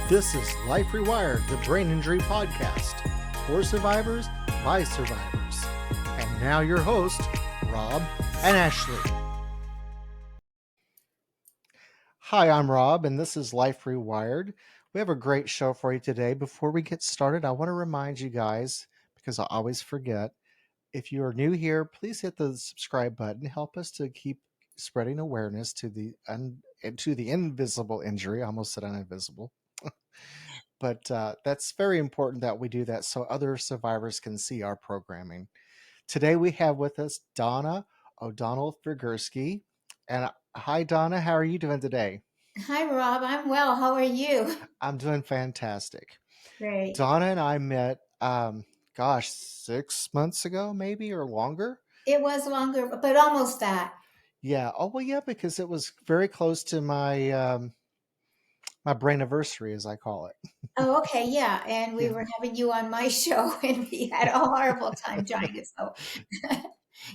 This is Life Rewired, the brain injury podcast for survivors by survivors. And now your host, Rob and Ashley. Hi, I'm Rob, and this is Life Rewired. We have a great show for you today. Before we get started, I want to remind you guys, because I always forget, if you are new here, please hit the subscribe button. Help us to keep spreading awareness to the invisible injury. I almost said uninvisible. But that's very important that we do that so other survivors can see our programming. Today we have with us Donna O'Donnell Figursky. And hi, Donna. How are you doing today? Hi, Rob. I'm well. How are you? I'm doing fantastic. Great. Donna and I met, 6 months ago, maybe, or longer. It was longer, but almost that. Yeah. Oh, well, yeah, because it was very close to my brain anniversary, as I call it. Oh, okay. Yeah. And we Yeah. were having you on my show, and we had a horrible time trying to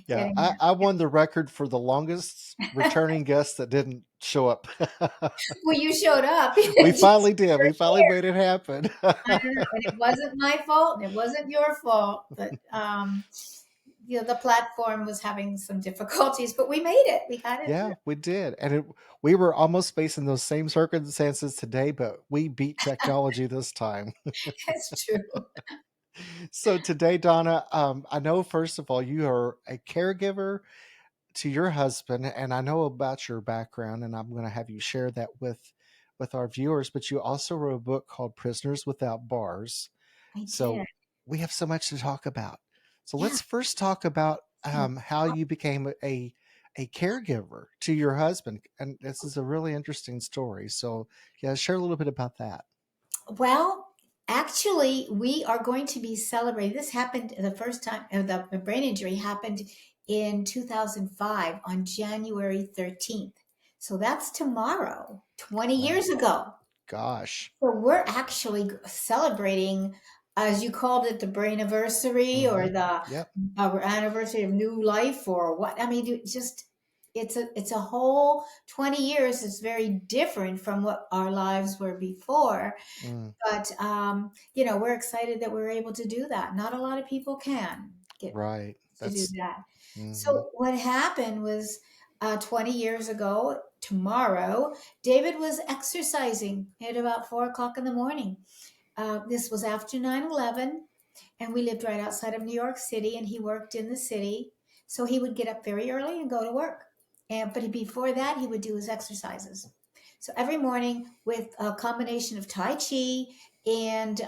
Yeah, getting I won the record for the longest there. returning guest that didn't show up. Well, you showed up. We You finally just did. We were finally here. made it happen. I don't know. And it wasn't my fault, and it wasn't your fault. But the platform was having some difficulties, but we made it. We got it through. Yeah, we did. We were almost facing those same circumstances today, but we beat technology this time. It's true. So today, Donna, I know first of all you are a caregiver to your husband, and I know about your background, and I'm going to have you share that with our viewers. But you also wrote a book called Prisoners Without Bars. I did. So we have so much to talk about. So Yeah. let's first talk about So how you became a caregiver to your husband, and this is a really interesting story. So yeah, share a little bit about that. Well, actually, we are going to be celebrating. This happened the first time, the brain injury happened in 2005 on January 13th. So that's tomorrow, 20 Wow, years ago. gosh, So we're actually celebrating, as you called it, the brain anniversary or the yep, anniversary of new life or what. I mean, it's a whole 20 years. It's very different from what our lives were before. mm, But we're excited that we're able to do that. Not a lot of people can get right. to do That's that. hmm So what happened was 20 years ago tomorrow, David was exercising at about 4 o'clock in the morning. This was after 9/11, and we lived right outside of New York City, and he worked in the city. So he would get up very early and go to work. But before that, he would do his exercises. So every morning with a combination of Tai Chi and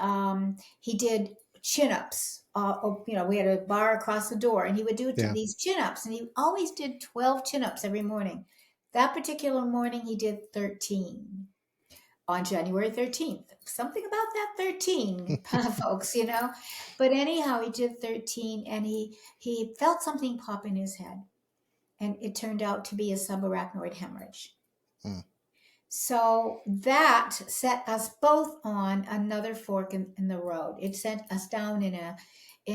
he did chin ups. We had a bar across the door, and he would do yeah. these chin ups, and he always did 12 chin ups every morning. That particular morning, he did 13 on January 13th. Something about that 13, folks. But anyhow, he did 13, and he felt something pop in his head, and it turned out to be a subarachnoid hemorrhage. Mm, So that set us both on another fork in the road. It sent us down in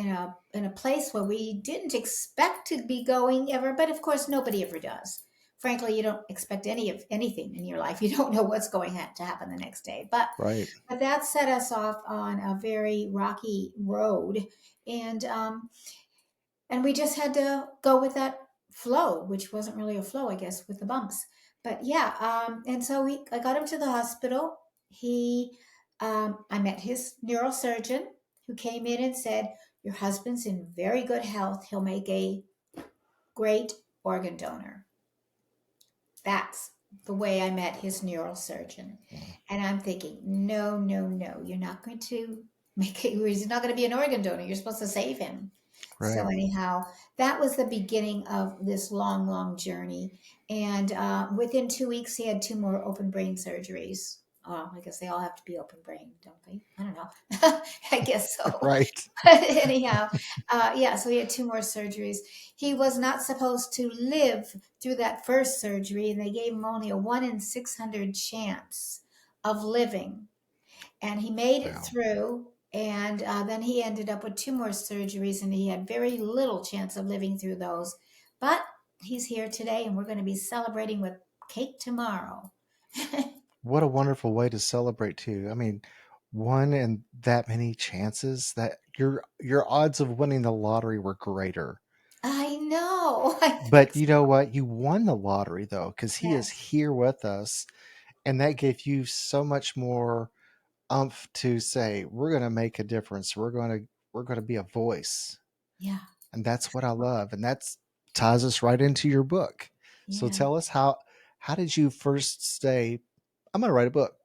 a place where we didn't expect to be going ever, but of course nobody ever does. Frankly, you don't expect anything in your life. You don't know what's going to happen the next day. But right. but that set us off on a very rocky road, and we just had to go with that flow, which wasn't really a flow, I guess, with the bumps. But yeah, and so I got him to the hospital. I met his neurosurgeon who came in and said, "Your husband's in very good health. He'll make a great organ donor." That's the way I met his neurosurgeon. Mm, And I'm thinking, no, no, no, you're not going to make it, he's not going to be an organ donor. You're supposed to save him. So, right. anyhow, that was the beginning of this long, long journey. And within 2 weeks, he had two more open brain surgeries. Oh, I guess they all have to be open brain, don't they? I don't know. I guess so. Right. But anyhow, yeah, so he had two more surgeries. He was not supposed to live through that first surgery, and they gave him only a 1 in 600 chance of living. And he made it Wow. through. And then he ended up with two more surgeries, and he had very little chance of living through those. But he's here today, and we're going to be celebrating with cake tomorrow. what a wonderful way to celebrate too. I mean, one in that many chances that your odds of winning the lottery were greater. I know. I think But so. you know what? You won the lottery though, because he is Yes. here with us, and that gave you so much more umph to say, we're gonna make a difference. We're gonna be a voice. Yeah. And that's what I love. And that's ties us right into your book. So Yeah. tell us how did you first say, I'm gonna write a book?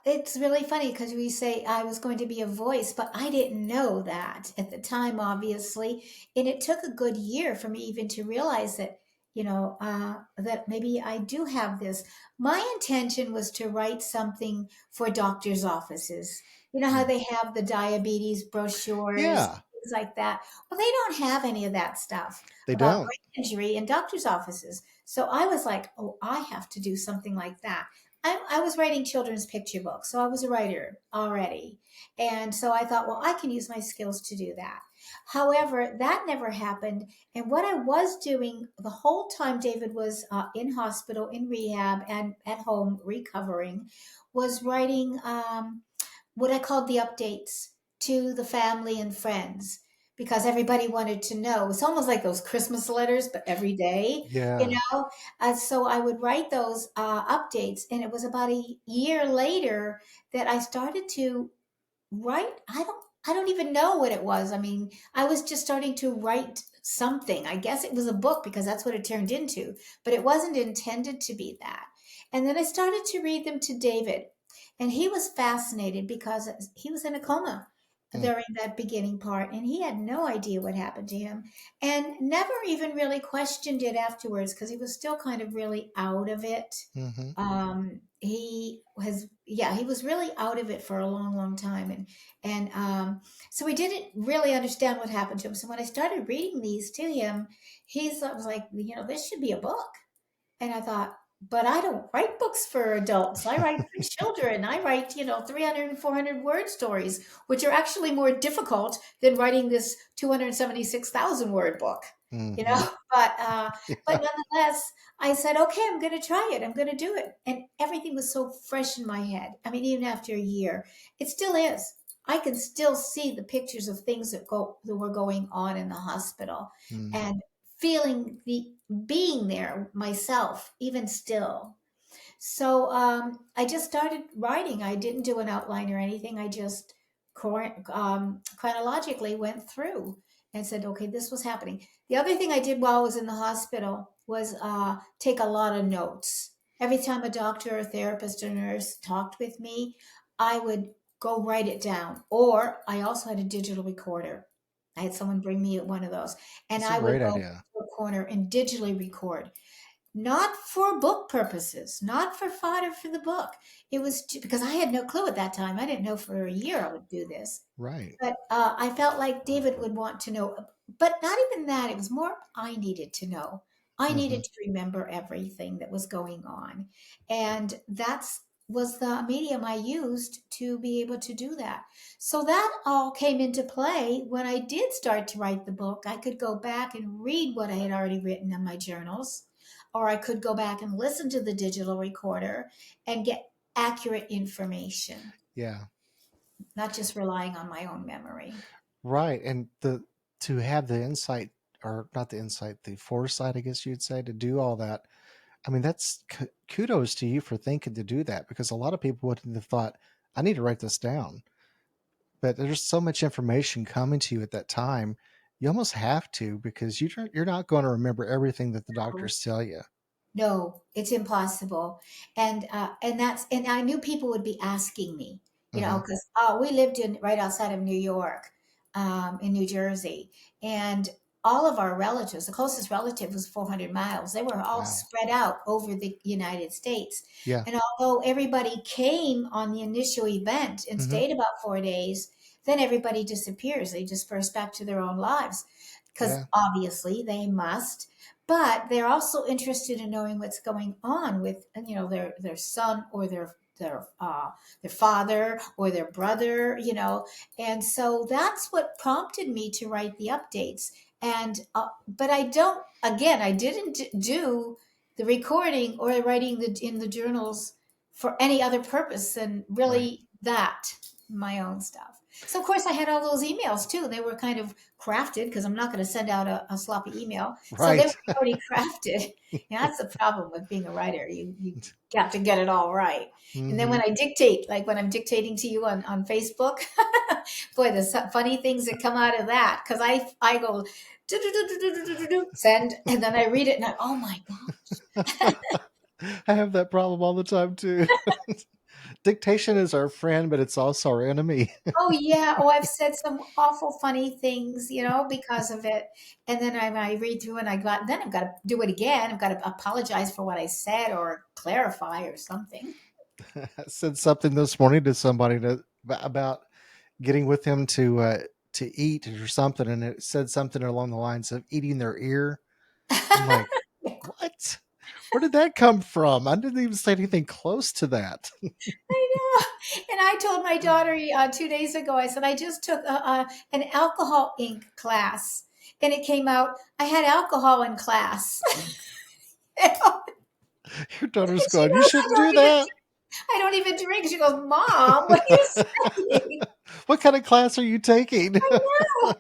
It's really funny because we say I was going to be a voice, but I didn't know that at the time, obviously, and it took a good year for me even to realize that, that maybe I do have this. My intention was to write something for doctors' offices. You know how Mm. they have the diabetes brochures, Yeah, things like that. Well, they don't have any of that stuff they about don't. brain injury in doctors' offices. So I was like, oh, I have to do something like that. I was writing children's picture books, so I was a writer already. And so I thought, well, I can use my skills to do that. However, that never happened. And what I was doing the whole time David was in hospital, in rehab, and at home recovering was writing what I called the updates to the family and friends because everybody wanted to know. It's almost like those Christmas letters, but every day, you Yeah. know? So I would write those updates. And it was about a year later that I started to write. I don't even know what it was. I mean, I was just starting to write something. I guess it was a book because that's what it turned into, but it wasn't intended to be that. And then I started to read them to David, and he was fascinated because he was in a coma Mm, during that beginning part, and he had no idea what happened to him and never even really questioned it afterwards because he was still kind of really out of it. hmm. He was really out of it for a long, long time. And so we didn't really understand what happened to him. So when I started reading these to him, was like, this should be a book. And I thought, but I don't write books for adults. I write for children. I write, 300 and 400 word stories, which are actually more difficult than writing this 276,000 word book, you Hmm. know. But Yeah. nonetheless, I said, okay, I'm going to try it. I'm going to do it. And everything was so fresh in my head. I mean, even after a year, it still is. I can still see the pictures of things that were going on in the hospital, Mm, and feeling the being there myself, even still. So I just started writing. I didn't do an outline or anything. I just chronologically went through and said, okay, this was happening. The other thing I did while I was in the hospital was take a lot of notes. Every time a doctor or therapist or nurse talked with me, I would go write it down. Or I also had a digital recorder. I had someone bring me one of those, and that's a I would great go idea. to a corner and digitally record, not for book purposes, not for fodder for the book. It was because I had no clue at that time. I didn't know for a year I would do this. Right. But I felt like David would want to know, but not even that. It was more I needed to know. I Hmm. needed to remember everything that was going on, and that's was the medium I used to be able to do that. So that all came into play when I did start to write the book. I could go back and read what I had already written in my journals, or I could go back and listen to the digital recorder and get accurate information, Yeah. not just relying on my own memory. Right. And the to have the insight, or not the insight, the foresight, I guess you'd say, to do all that. I mean, that's kudos to you for thinking to do that, because a lot of people wouldn't have thought, I need to write this down. But there's so much information coming to you at that time, you almost have to, because you're not going to remember everything that the doctors tell you. No, it's impossible. And I knew people would be asking me, Hmm. because we lived in right outside of New York, in New Jersey, and all of our relatives, the closest relative was 400 miles. They were all Wow. spread out over the United States. Yeah. And although everybody came on the initial event and Hmm. stayed about 4 days, then everybody disappears. They disperse back to their own lives because Yeah. obviously they must, but they're also interested in knowing what's going on with their son or their father or their brother, and so that's what prompted me to write the updates. And but I didn't do the recording or writing in the journals for any other purpose than Right. really that, my own stuff. So of course I had all those emails too. They were kind of crafted because I'm not going to send out a sloppy email. So they were Right. already crafted. Yeah, that's the problem with being a writer. You got to get it all right. And then Hmm. when I dictate, like when I'm dictating to you on Facebook, boy, the funny things that come out of that. Because I go send, and then I read it, and oh my god. I have that problem all the time too. Dictation is our friend, but it's also our enemy. Oh yeah. Oh, I've said some awful funny things, because of it. And then I read through and then I've got to do it again. I've got to apologize for what I said or clarify or something. I said something this morning to somebody about getting with him to eat or something, and it said something along the lines of eating their ear. I'm like, what? Where did that come from? I didn't even say anything close to that. I know. And I told my daughter 2 days ago, I said, I just took an alcohol ink class. And it came out, I had alcohol in class. And Your daughter's she going, you goes, shouldn't do that. I don't even drink. She goes, Mom, what are you saying? What kind of class are you taking? I know.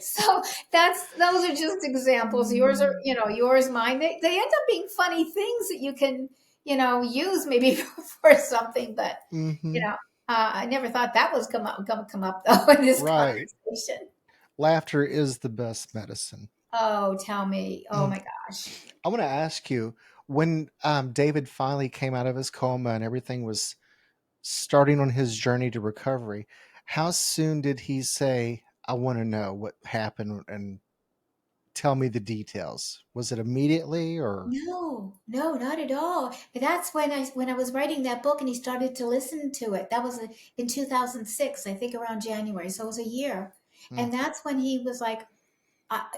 So those are just examples. Yours are, yours, mine. They end up being funny things that you can, use maybe for something, but you Hmm. know, I never thought that was come up though in this Right. conversation. Laughter is the best medicine. Oh, tell me. Oh I my gosh. want to ask you, when David finally came out of his coma and everything was starting on his journey to recovery, how soon did he say, I want to know what happened and tell me the details? Was it immediately or? No, no, not at all. That's when I was writing that book and he started to listen to it. That was in 2006, I think around January. So it was a year. Mm, And that's when he was like,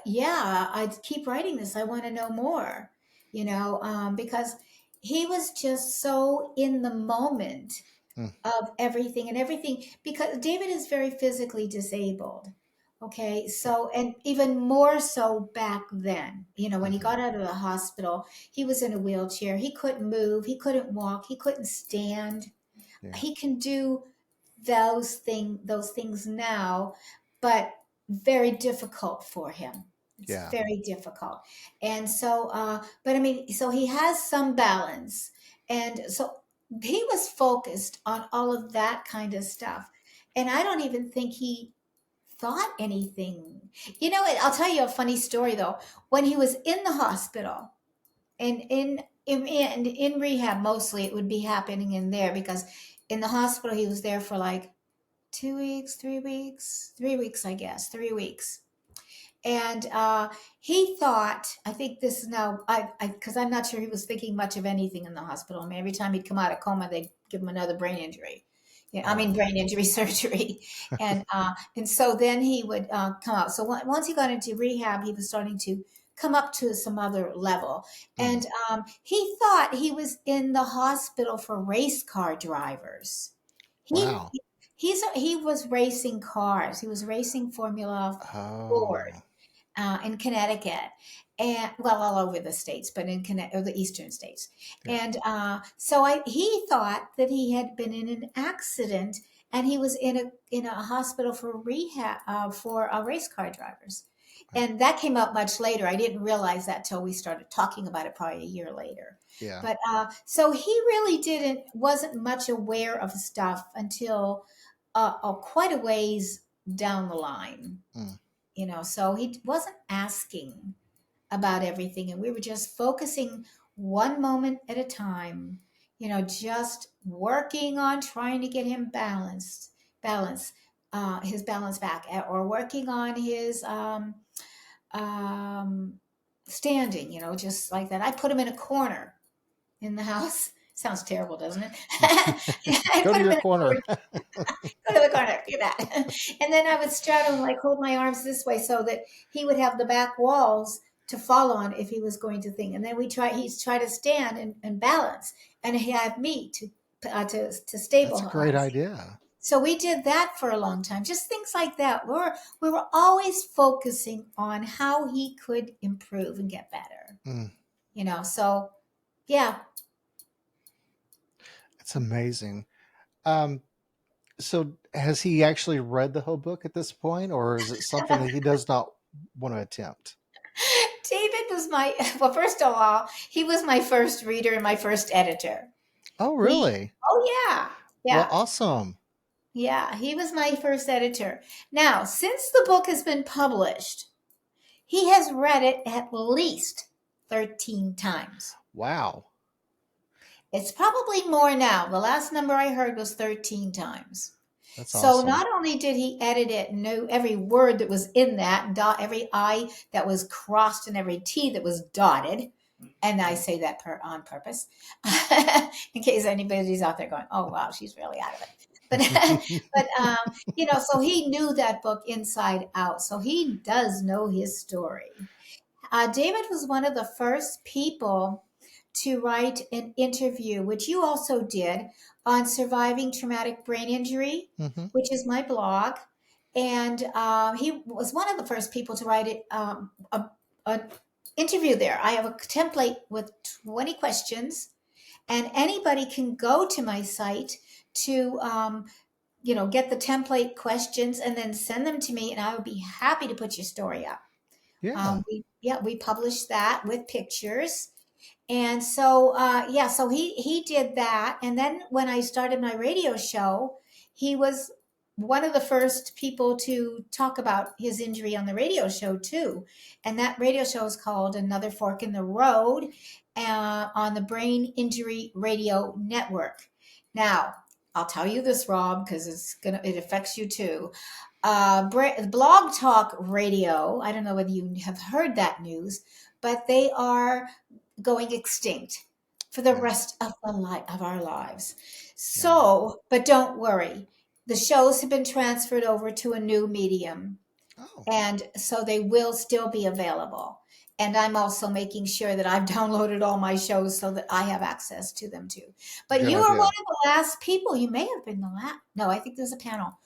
yeah, I'd keep writing this. I want to know more, because he was just so in the moment mm, of everything and everything, because David is very physically disabled. Okay. yeah. So, and even more so back then, when he Hmm. got out of the hospital, he was in a wheelchair. He couldn't move. He couldn't walk. He couldn't stand. Yeah. He can do those things now, but very difficult for him. It's Yeah. very difficult. And so but I mean, so he has some balance. And so he was focused on all of that kind of stuff. And I don't even think he thought anything. I'll tell you a funny story though. When he was in the hospital, and in rehab, mostly it would be happening in there, because in the hospital he was there for like 2 weeks, 3 weeks, 3 weeks, I guess, 3 weeks. And he thought, I think this is now, because I'm not sure he was thinking much of anything in the hospital. I mean, every time he'd come out of coma, they'd give him another brain injury. Yeah, I mean, Oh. brain injury surgery. And so then he would come out. So once he got into rehab, he was starting to come up to some other level. Mm, And he thought he was in the hospital for race car drivers. He wow. he was racing cars. He was racing Formula Ford Oh. in Connecticut, and well, all over the states, but in Connecticut, or the eastern states. Yeah. And so he thought that he had been in an accident, and he was in a hospital for rehab for race car drivers. Wow. And that came out much later. I didn't realize that till we started talking about it, probably a year later. Yeah. But so he really wasn't much aware of stuff until quite a ways down the line, Mm, so he wasn't asking about everything, and we were just focusing one moment at a time, just working on trying to get him balance his balance back, or working on his um standing, just like that. I put him in a corner in the house. Sounds terrible, doesn't it? I go to put him your in a corner. corner. Go to the corner, do that. And then I would straddle him, like hold my arms this way so that he would have the back walls to fall on if he was going to think. And then he'd try to stand and balance, and he had me to That's a great stabilize. idea. So we did that for a long time, just things like that. We were always focusing on how he could improve and get better. Mm. So yeah. It's amazing. Um, so has he actually read the whole book at this point, or is it something that he does not want to attempt? David was my, well, first of all, he was my first reader and my first editor. Oh, He, really? oh yeah, Well, yeah, awesome. yeah. He was my first editor. Now, since the book has been published, he has read it at least 13 times. Wow. It's probably more now. The last number I heard was 13 times. That's So awesome. not only did he edit it and know every word that was in that and dot every I that was crossed and every T that was dotted, and I say that on purpose, in case anybody's out there going, "Oh wow, she's really out of it." But so he knew that book inside out. So he does know his story. David was one of the first people to write an interview, which you also did, on surviving traumatic brain injury, Hmm. which is my blog. And he was one of the first people to write it, a interview there. I have a template with 20 questions, and anybody can go to my site to get the template questions and then send them to me, and I would be happy to put your story up. Yeah. We published that with pictures. And so, so he did that. And then when I started my radio show, he was one of the first people to talk about his injury on the radio show too. And that radio show is called Another Fork in the Road, on the Brain Injury Radio Network. Now, I'll tell you this, Rob, because it affects you too. Blog Talk Radio. I don't know whether you have heard that news, but they are going extinct for the Yeah. rest of of our lives. Yeah. So, but don't worry, the shows have been transferred over to a new medium, Oh, and so they will still be available. And I'm also making sure that I've downloaded all my shows so that I have access to them too. But good you are one idea. of the last people. You may have been the last. No, I think there's a panel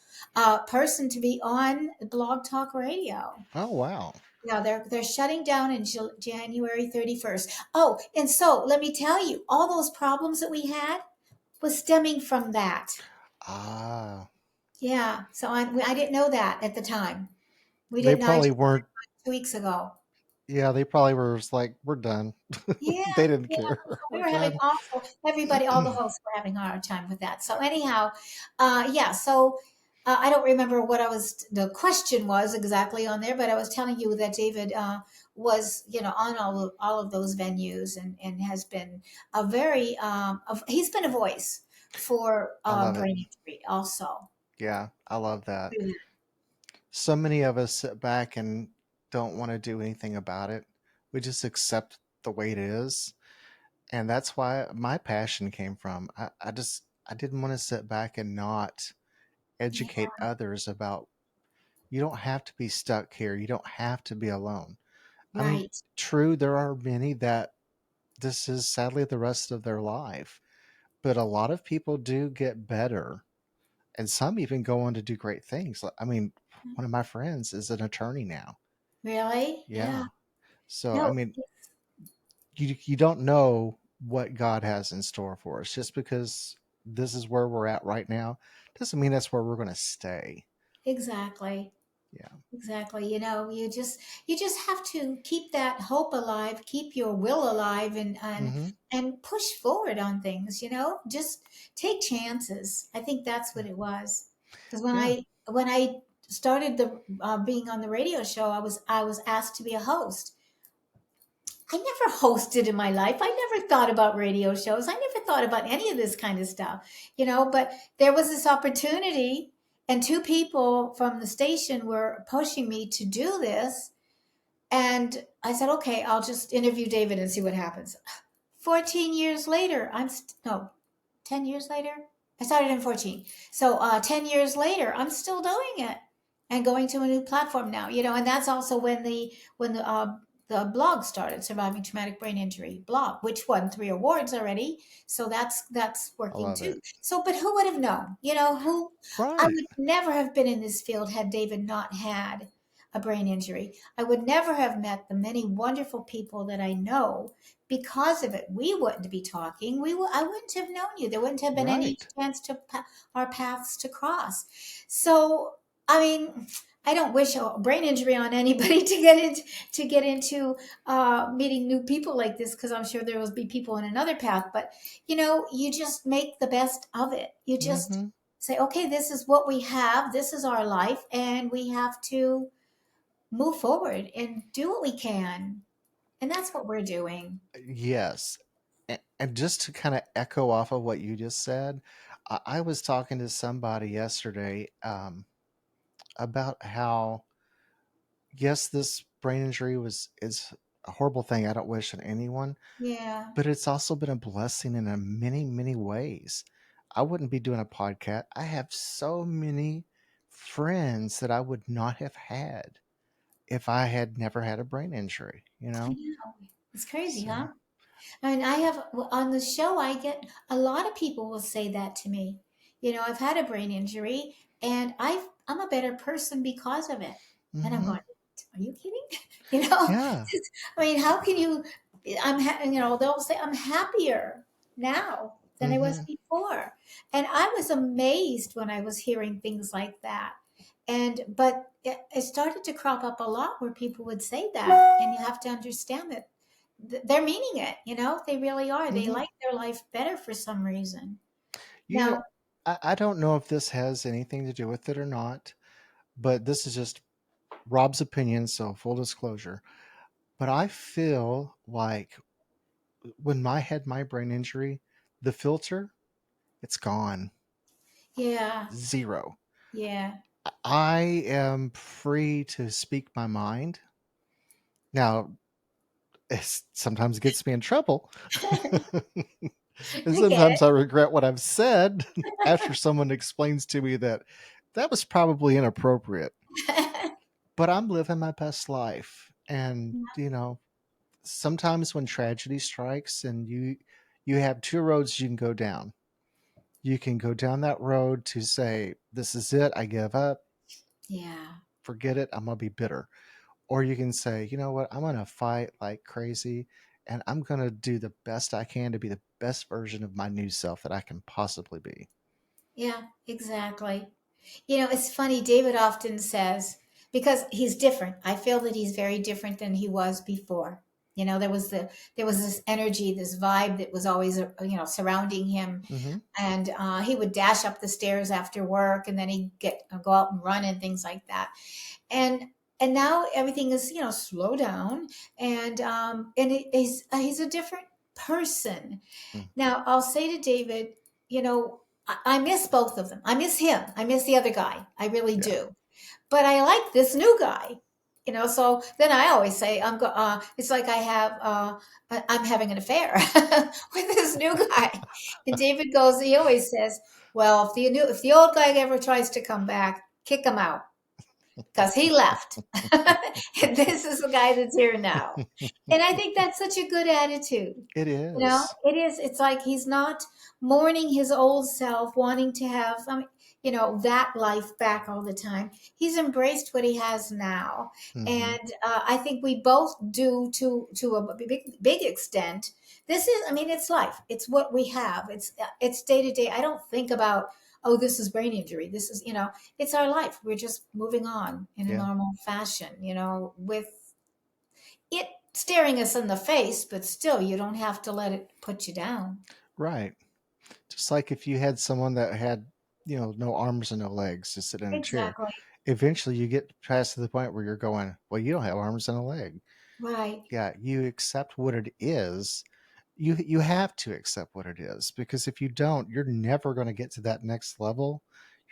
person to be on Blog Talk Radio. Oh, wow. Yeah, they're shutting down in January 31st. Oh, and so let me tell you, all those problems that we had was stemming from that. Ah, Yeah, so I didn't know that at the time. We they didn't know. I probably just weren't. 2 weeks ago. Yeah, they probably were just like, we're done. Yeah, They didn't yeah. care. We We're were having done. also everybody, all the hosts were having a hard time with that. So anyhow, yeah. So I don't remember what the question was exactly on there, but I was telling you that David was, on all of those venues, and has been a very, he's been a voice for I love it. brain injury also. Yeah, I love that. So many of us sit back and don't want to do anything about it. We just accept the way it is. And that's why my passion came from. I didn't want to sit back and not Yeah, educate others about you don't have to be stuck here. You don't have to be alone. I mean, right. true, there are many that this is sadly the rest of their life, but a lot of people do get better, and some even go on to do great things. I mean, one of my friends is an attorney now. Really? Yeah. Yeah. So, I No. mean, you don't know what God has in store for us. Just because this is where we're at right now doesn't mean that's where we're going to stay. Exactly. Yeah. Exactly. You just have to keep that hope alive, keep your will alive, Hmm. and push forward on things, Just take chances. I think that's what it was. Because when Yeah. I started the being on the radio show, I was asked to be a host. I never hosted in my life. I never thought about radio shows. I never thought about any of this kind of stuff, but there was this opportunity, and two people from the station were pushing me to do this. And I said, okay, I'll just interview David and see what happens. 14 years later, no, 10 years later. I started in 14. So 10 years later, I'm still doing it and going to a new platform now, and that's also when the blog started, Surviving Traumatic Brain Injury blog, which won 3 awards already. So that's I working love too. it. So, but who would have known? Who I Right. would never have been in this field had David not had a brain injury. I would never have met the many wonderful people that I know because of it. We wouldn't be talking. I wouldn't have known you. There wouldn't have been any Right. chance to our paths to cross. So, I mean, I don't wish a brain injury on anybody to get into meeting new people like this, because I'm sure there will be people in another path. But you just make the best of it. You just Hmm. say, okay, this is what we have. This is our life, and we have to move forward and do what we can. And that's what we're doing. Yes. And just to kind of echo off of what you just said, I was talking to somebody yesterday about how, yes, this brain injury is a horrible thing. I don't wish on anyone, Yeah. but it's also been a blessing in a many, many ways. I wouldn't be doing a podcast. I have so many friends that I would not have had if I had never had a brain injury, you I know? know. It's crazy, So, huh? I mean, I have on the show, I get a lot of people will say that to me. I've had a brain injury and I'm a better person because of it. And I'm hmm, going, are you kidding? You know, yeah. I mean, how can you? They'll say I'm happier now than I was Hmm. before. And I was amazed when I was hearing things like that. But it started to crop up a lot where people would say that. And you have to understand that they're meaning it, they really are. They Hmm. like their life better for some reason. You know, Now, I don't know if this has anything to do with it or not, but this is just Rob's opinion, so full disclosure. But I feel like when I had my brain injury, the filter, it's gone. yeah, Zero. yeah. I am free to speak my mind. Now, it sometimes gets me in trouble. And I get sometimes I regret what I've said after someone explains to me that that was probably inappropriate. it. But I'm living my best life. And, sometimes when tragedy strikes and you have two roads you can go down. You can go down that road to say, this is it, I give up, Yeah, forget it, I'm gonna be bitter. Or you can say, you know what, I'm gonna fight like crazy and I'm gonna do the best I can to be the best version of my new self that I can possibly be. yeah, exactly. It's funny. David often says, because he's different. I feel that he's very different than he was before. There was this energy, this vibe that was always surrounding him, Hmm. and he would dash up the stairs after work, and then he'd go out and run and things like that. And now everything is slow down, and he's a different person. Now, I'll say to David, I miss both of them. I miss him. I miss the other guy. I really Yeah. do. But I like this new guy. So then I always say it's like I'm having an affair with this new guy. And David goes, he always says, well, if the old guy ever tries to come back, kick him out because he left. And this is the guy that's here now. And I think that's such a good attitude. It is. It is. It's like he's not mourning his old self, wanting to have, that life back all the time. He's embraced what he has now. Hmm. And I think we both do to a big extent. This is, I mean, it's life. It's what we have. It's day to day. I don't think about, oh, this is brain injury. This is, it's our life. We're just moving on in a Yeah. normal fashion, with it staring us in the face, but still, you don't have to let it put you down. Right. Just like if you had someone that had, no arms and no legs to sit in a chair, Exactly. eventually you get past to the point where you're going, well, you don't have arms and a leg. Right. Yeah, you accept what it is. You have to accept what it is because if you don't, you're never going to get to that next level.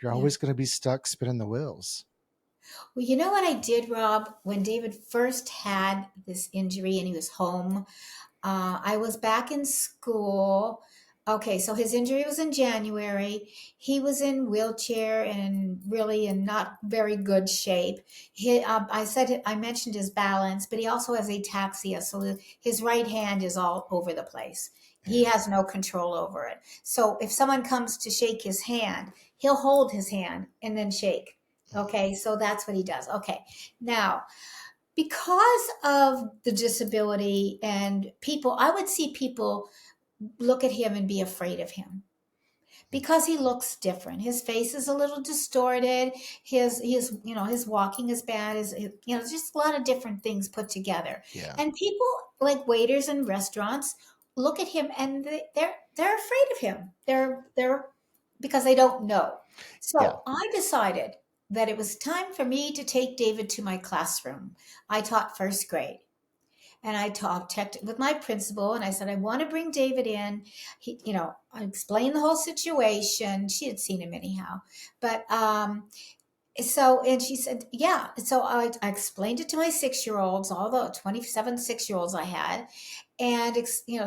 You're Yeah. always going to be stuck spinning the wheels. Well, you know what I did, Rob, when David first had this injury and he was home? I was back in school. Okay, so his injury was in January. He was in wheelchair and really in not very good shape. I mentioned his balance, but he also has ataxia, so his right hand is all over the place. He Yeah. has no control over it. So if someone comes to shake his hand, he'll hold his hand and then shake. Okay, so that's what he does. Okay. Now, because of the disability and people, I would see people look at him and be afraid of him because he looks different. His face is a little distorted. His walking is bad. Just a lot of different things put together. Yeah. And people like waiters in restaurants look at him and they're afraid of him. They're because they don't know. Yeah. So I decided that it was time for me to take David to my classroom. I taught first grade. And I checked with my principal and I said, I want to bring David in. I explained the whole situation. She had seen him anyhow. But and she said, yeah. So I explained it to my 6 year olds, all the 27 6 year olds I had, and,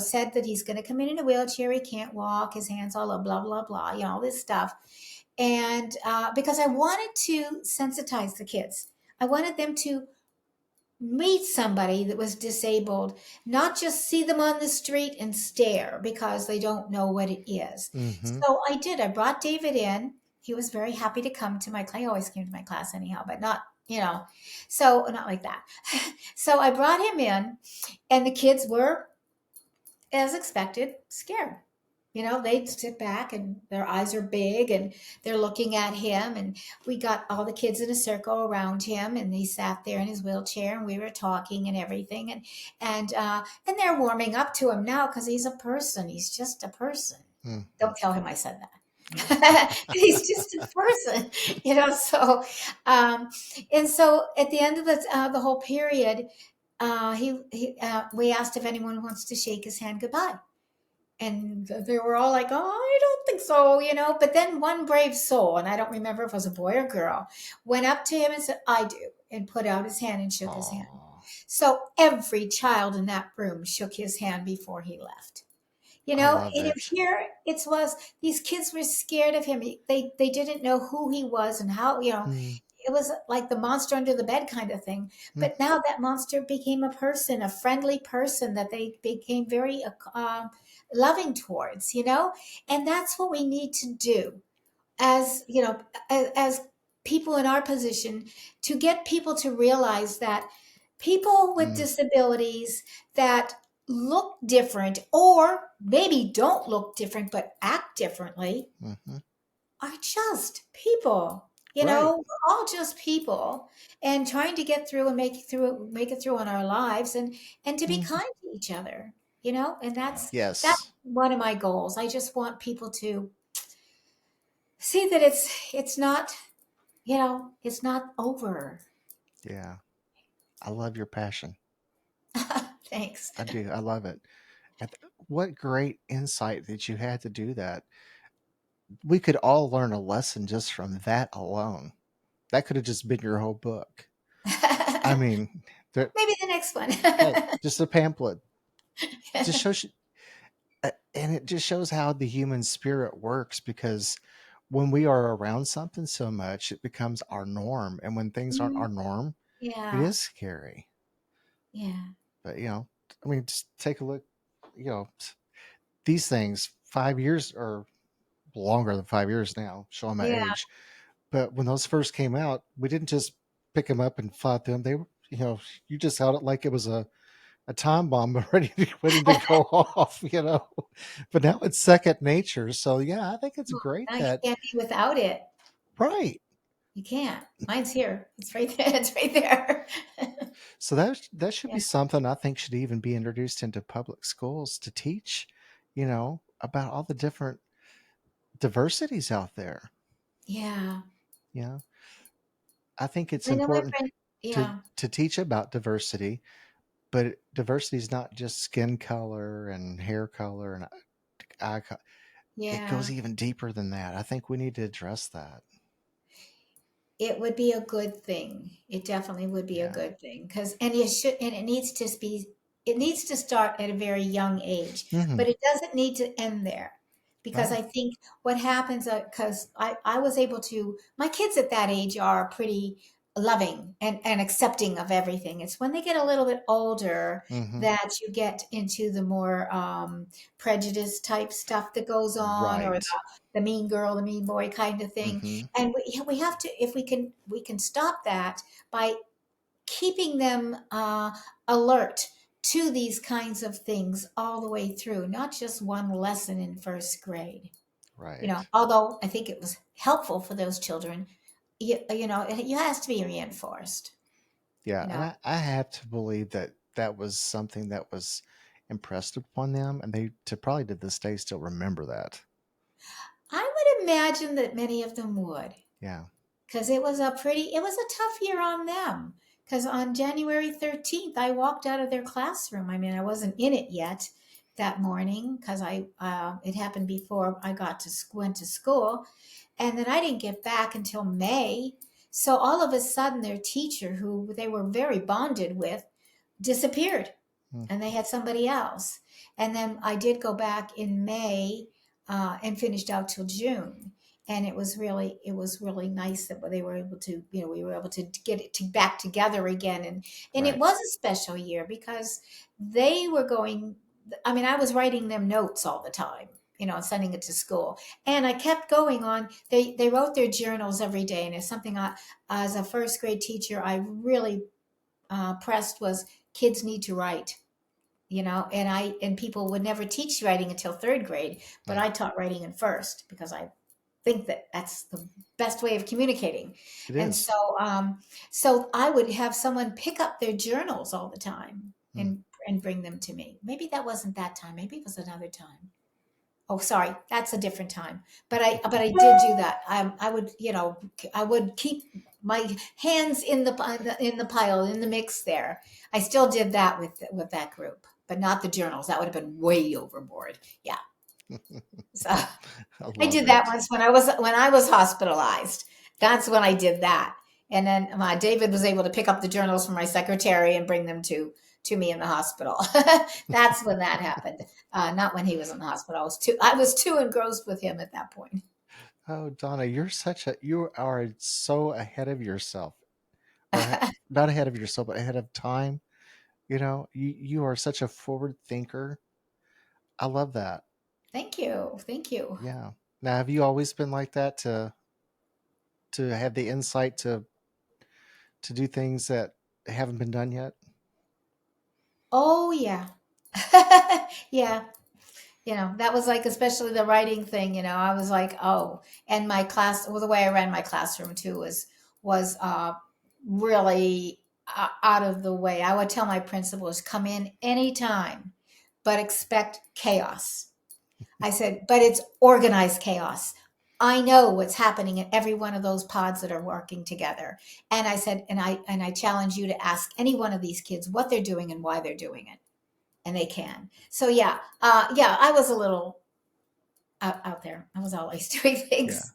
said that he's going to come in a wheelchair. He can't walk. His hands all up, blah, blah, blah, all this stuff. And because I wanted to sensitize the kids, I wanted them to meet somebody that was disabled, not just see them on the street and stare because they don't know what it is. Mm-hmm. So I did. I brought David in. He was very happy to come to my class. He always came to my class anyhow, but so not like that. So I brought him in, and the kids were, as expected, scared. They'd sit back and their eyes are big and they're looking at him. And we got all the kids in a circle around him and he sat there in his wheelchair and we were talking and everything. And they're warming up to him now because he's a person. He's just a person. Mm-hmm. Don't tell him I said that. He's just a person, so, and so at the end of the whole period, we asked if anyone wants to shake his hand goodbye. And they were all like, oh, I don't think so, But then one brave soul, and I don't remember if it was a boy or girl, went up to him and said, I do, and put out his hand and shook his hand. Oh, So every child in that room shook his hand before he left. I love And it. here it was, these kids were scared of him. They didn't know who he was and how, Mm-hmm. it was like the monster under the bed kind of thing. But now that monster became a person, a friendly person that they became very loving towards, and that's what we need to do as, as people in our position, to get people to realize that people with Mm-hmm. disabilities that look different or maybe don't look different but act differently Mm-hmm. are just people. Right. We're all just people and trying to get through and make it through in our lives, and to be Mm-hmm. kind to each other, and that's Yes. one of my goals. I just want people to see that it's not over. Yeah. I love your passion. Thanks. I do. I love it. What great insight that you had to do that. We could all learn a lesson just from that alone. That could have just been your whole book. I mean, there, Maybe the next one. hey, just a pamphlet. Just shows you, and it just shows how the human spirit works because when we are around something so much, it becomes our norm. And when things aren't Mhm. our norm, it Yeah, is scary. yeah, But, I mean, just take a look, you know, these things 5 years or longer than 5 years now, showing my yeah. age. But when those first came out, we didn't just pick them up and fly through them. They were, you just held it like it was a time bomb ready to go off. But now it's second nature. So yeah, I think it's great Now you that can't be without it. right. You can't. Mine's here. It's right there. It's right there. So that should Yeah. be something I think should even be introduced into public schools to teach, about all the different diversities out there. Yeah. You know, I think it's I know my important friend. to Yeah. to teach about diversity, but diversity is not just skin color and hair color and eye color. It goes Yeah. even deeper than that. I think we need to address that. It would be a good thing. It definitely would be a Yeah. good thing and it needs to start at a very young age, Hmm. but it doesn't need to end there because Right. I think what happens, because I was able to, my kids at that age are pretty, loving and accepting of everything. It's when they get a little bit older Hmm. that you get into the more prejudice type stuff that goes on, or Right. the mean girl, the mean boy kind of thing. Hmm. And we have to, if we can stop that by keeping them alert to these kinds of things all the way through, not just one lesson in first grade. Right. Although I think it was helpful for those children, it has to be reinforced. Yeah, You and know, I have to believe that that was something that was impressed upon them, and they to probably to this day still remember that. I would imagine that many of them would, Yeah. because it was a tough year on them. Because on January 13th, I walked out of their classroom. I mean, I wasn't in it yet that morning because it happened before I went to school, and then I didn't get back until May. So all of a sudden, their teacher, who they were very bonded with, disappeared, Mm. and they had somebody else. And then I did go back in May and finished out till June. And it was really nice that they were able to, we were able to get it back together again. And it Right. was a special year because they were going, I mean, I was writing them notes all the time, sending it to school. And I kept going on. They wrote their journals every day. And it's something as a first grade teacher, I really pressed was kids need to write, and people would never teach writing until third grade, but Mm. I taught writing in first because I think that that's the best way of communicating. It And is. so I would have someone pick up their journals all the time Mm. and bring them to me. Maybe that wasn't that time. Maybe it was another time. Oh, sorry, that's a different time. But I did do that. I would, I would keep my hands in the pile, in the mix there. I still did that with that group, but not the journals. That would have been way overboard. Yeah. So I I love did that it. once when I was hospitalized. That's when I did that. And then David was able to pick up the journals from my secretary and bring them to me in the hospital. That's when that happened. Not when he was in the hospital. I was too engrossed with him at that point. Oh, Donna, you are so ahead of yourself, or not ahead of yourself, but ahead of time. You are such a forward thinker. I love that. Thank you. Thank you. Yeah. Now, have you always been like that to have the insight to do things that haven't been done yet? Oh yeah. Yeah. That was like, especially the writing thing, I was like, oh, and my class, well, the way I ran my classroom too was really out of the way. I would tell my principals, come in anytime, but expect chaos. I said, but it's organized chaos. I know what's happening in every one of those pods that are working together. And I said, and I challenge you to ask any one of these kids what they're doing and why they're doing it, and they can. So yeah, yeah, I was a little out there. I was always doing Yeah. things.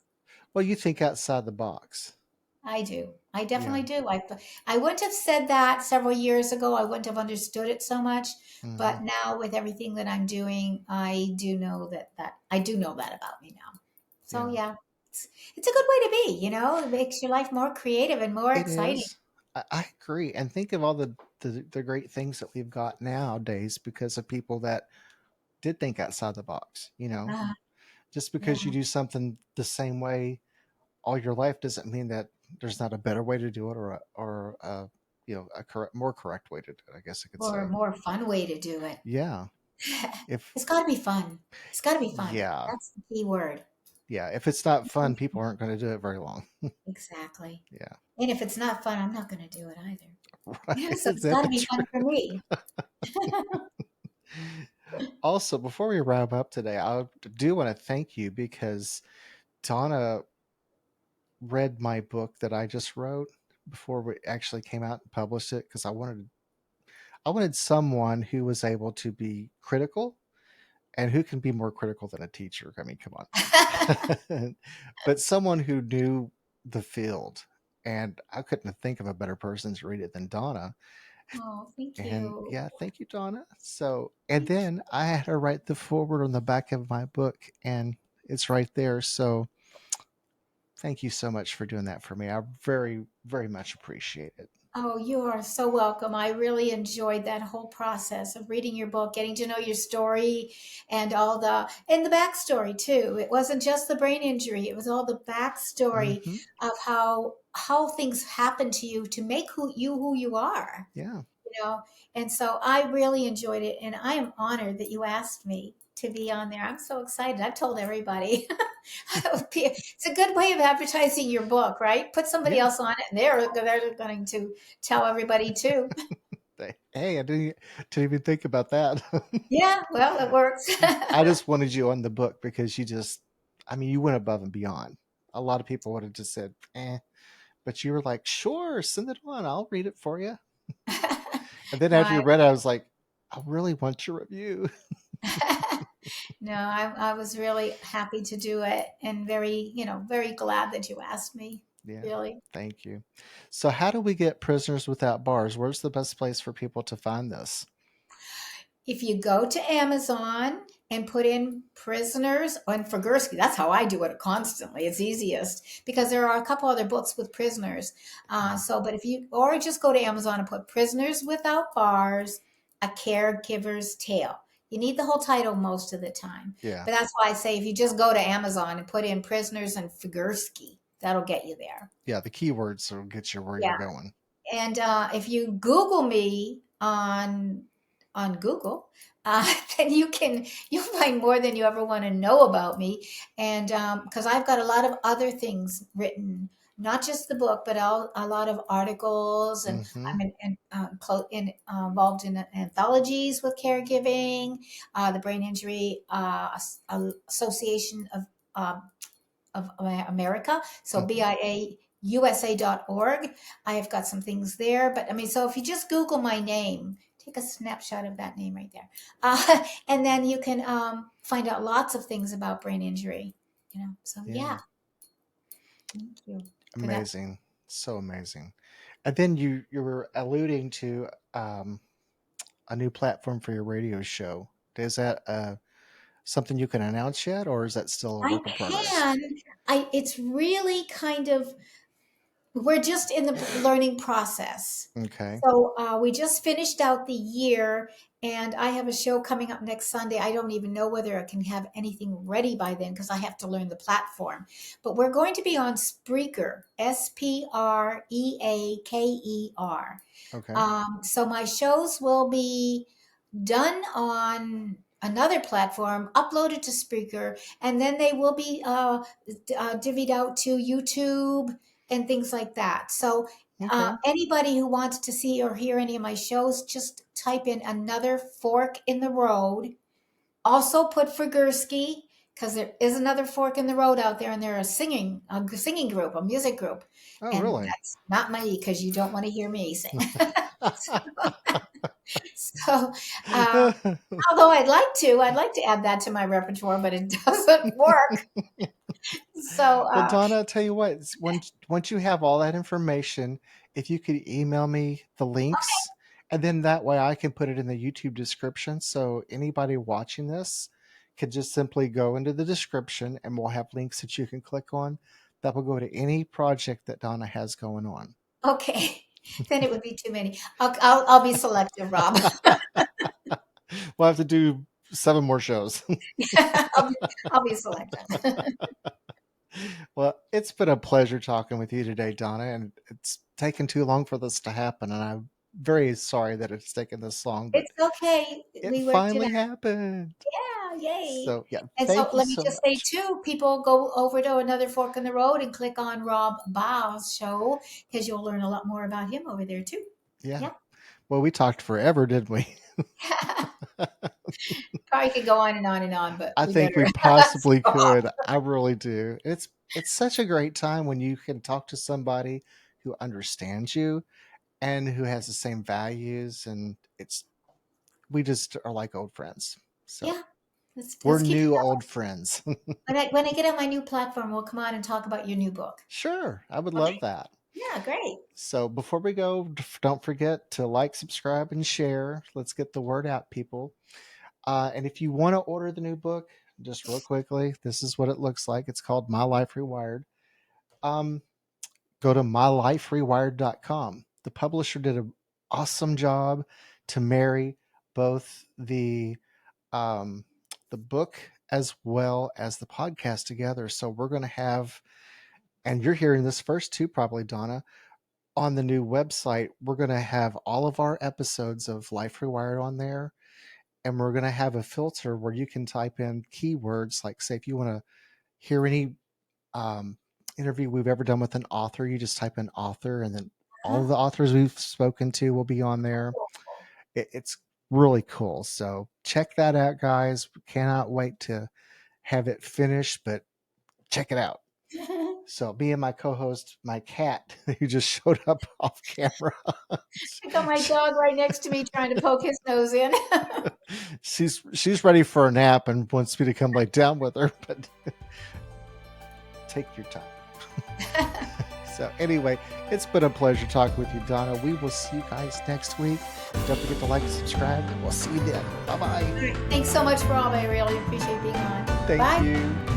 Well, you think outside the box. I do. I Yeah. definitely do. I wouldn't have said that several years ago. I wouldn't have understood it so much. Hmm. But now with everything that I'm doing, I do know that I do know that about me now. So Yeah. yeah, it's, it's a good way to be, It makes your life more creative and more It exciting. is. I agree. And think of all the great things that we've got nowadays because of people that did think outside the box. Uh, Just yeah. because you do something the same way all your life doesn't mean that there's not a better way to do it or a more correct way to do it, I guess I could Or a say. more fun way to do it. Yeah. If It's got to be fun. It's got to be fun. yeah. That's the key word. Yeah. If it's not fun, people aren't going to do it very long. Exactly. Yeah. And if it's not fun, I'm not going to do it either. Right. So Is it's that got the to be fun truth? for me. Also, before we wrap up today, I do want to thank you because Donna read my book that I just wrote before we actually came out and published it because I wanted someone who was able to be critical, and who can be more critical than a teacher? I mean, come on. But someone who knew the field, and I couldn't think of a better person to read it than Donna. Oh, thank And you. yeah, thank you, Donna. So, and Thank then I had her write the foreword on the back of my book, and it's right there. So Thank you so much for doing that for me. I very, very much appreciate it. Oh, you are so welcome. I really enjoyed that whole process of reading your book, getting to know your story and the backstory too. It wasn't just the brain injury, it was all the backstory Hmm. of how things happened to you to make who you are, Yeah. you know. And so I really enjoyed it, and I am honored that you asked me to be on there. I'm so excited. I've told everybody. It's a good way of advertising your book, right? Put somebody Yeah. else on it, and they're going to tell everybody too. Hey, didn't even think about that. Yeah, well, it works. I just wanted you on the book because I mean, you went above and beyond. A lot of people would have just said, eh, but you were like, sure, send it on. I'll read it for you. And then No, after you read it, I was like, I really want your review. no, I was really happy to do it, and very, very glad that you asked me. Yeah. Really. Thank you. So, how do we get Prisoners Without Bars? Where's the best place for people to find this? If you go to Amazon and put in prisoners on Figursky, that's how I do it constantly. It's easiest because there are a couple other books with prisoners. Mm, But if you, or just go to Amazon and put Prisoners Without Bars, A Caregiver's Tale. You need the whole title most of the time. yeah. But that's why I say if you just go to Amazon and put in prisoners and Figursky, that'll get you there. Yeah. The keywords will get you where you're Yeah. going. And if you Google me on Google, then you'll find more than you ever want to know about me. And because I've got a lot of other things written, not just the book, but a lot of articles, and Hmm. I'm involved in anthologies with caregiving, the Brain Injury Association of America. So Hmm. BIAUSA.org. I have got some things there. But I mean, so if you just Google my name, take a snapshot of that name right there. And then you can find out lots of things about brain injury. So Yeah. yeah, thank you for that. Amazing. So amazing. And then you were alluding to a new platform for your radio show. Is that something you can announce yet, or is that still a I work in progress? can. It's really kind of, we're just in the learning process. Okay. So we just finished out the year, and I have a show coming up next Sunday. I don't even know whether I can have anything ready by then because I have to learn the platform. But we're going to be on Spreaker, Spreaker. Okay. So my shows will be done on another platform, uploaded to Spreaker, and then they will be divvied out to YouTube and things like that. So Okay. anybody who wants to see or hear any of my shows, just type in Another Fork in the Road. Also put Frigursky, because there is another fork in the road out there, and they're a singing group, a music group, Oh, and really? that's not me because you don't want to hear me sing. So, uh, although I'd like to add that to my repertoire, but it doesn't work. So, Well, Donna, I'll tell you what, once you have all that information, if you could email me the links, and then that way I can put it in the YouTube description. So anybody watching this can just simply go into the description and we'll have links that you can click on that will go to any project that Donna has going on. okay, then it would be too many. I'll be selective, Rob. We'll have to do 7 more shows. I'll be, I'll be selective. Well, it's been a pleasure talking with you today, Donna, and it's taken too long for this to happen, and I'm very sorry that it's taken this long, but It's okay. it We worked it finally out. happened. Yeah, yay. So, yeah, And so thank you let me so just say much. too, people go over to Another Fork in the Road and click on Rob Bau's show because you'll learn a lot more about him over there too. Yeah. Yeah. Well, we talked forever, didn't we? Probably could go on and on and on, but I we think better we possibly stop. could. I really do. It's such a great time when you can talk to somebody who understands you and who has the same values, and it's we just are like old friends. So, Yeah, we're let's keep it new that old friends. way. When I get on my new platform, we'll come on and talk about your new book. Sure, I would Okay? love that. Yeah, great. So before we go, don't forget to like, subscribe, and share. Let's get the word out, people. And if you want to order the new book, just real quickly, this is what it looks like. It's called My Life Rewired. um, go to myliferewired.com. The publisher did an awesome job to marry both um, the book as well as the podcast together. So we're going to have, and you're hearing this first too, probably, Donna, on the new website. We're going to have all of our episodes of Life Rewired on there. And we're going to have a filter where you can type in keywords, like, say, if you want to hear any um, interview we've ever done with an author, you just type in author, and then all of Huh? the authors we've spoken to will be on there. It's really cool. So check that out, guys. Cannot wait to have it finished, but check it out. So me and my co-host, my cat, who just showed up off camera, I got my dog right next to me trying to poke his nose in. she's ready for a nap and wants me to come lay down with her, but take your time. So anyway, it's been a pleasure talking with you, Donna. We will see you guys next week. Don't forget to like and subscribe, and we'll see you then. Bye bye. Thanks so much, Rob. I really appreciate being on. Thank Bye. you.